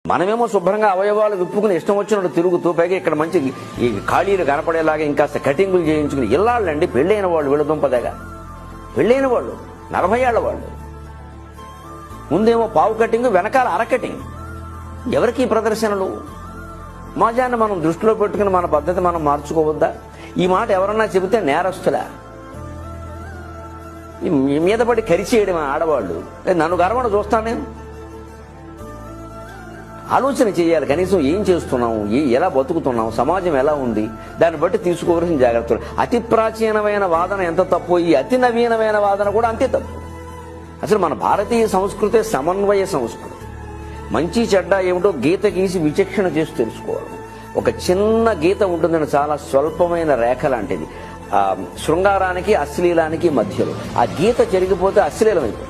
మనమేమో శుభ్రంగా అవయవాలు విప్పుకుని ఇష్టం వచ్చినట్టు తిరుగుతూ పైగా ఇక్కడ మంచి ఈ ఖాళీలు కనపడేలాగా ఇంకాస్త కటింగులు చేయించుకుని ఇల్లాళ్ళండి పెళ్ళైన వాళ్ళు విడదుంపదగా పెళ్ళైన వాళ్ళు 40 ఏళ్ల వాళ్ళు ముందేమో పావు కటింగ్ వెనకాల అర కటింగ్. ఎవరికి ప్రదర్శనలు? సమాజాన్ని మనం దృష్టిలో పెట్టుకుని మన పద్ధతి మనం మార్చుకోవద్దా? ఈ మాట ఎవరన్నా చెబితే నేరస్తులా? మీద పడి కరిచేయడం ఆడవాళ్ళు. నన్ను గర్వణ చూస్తాను నేను. ఆలోచన చేయాలి. కనీసం ఏం చేస్తున్నాం, ఎలా బతుకుతున్నాం, సమాజం ఎలా ఉంది, దాన్ని బట్టి తీసుకోవాల్సిన జాగ్రత్తలు. అతి ప్రాచీనమైన వాదన ఎంత తప్పు, ఈ అతి నవీనమైన వాదన కూడా అంతే తప్పు. అసలు మన భారతీయ సంస్కృతి సమన్వయ సంస్కృతి. మంచి చెడ్డ ఏమిటో గీత గీసి విచక్షణ చేసి తెలుసుకోవాలి. ఒక చిన్న గీత ఉంటుందని, చాలా స్వల్పమైన రేఖ లాంటిది శృంగారానికి అశ్లీలానికి మధ్యలో. ఆ గీత జరిగిపోతే అశ్లీలమైపోతుంది.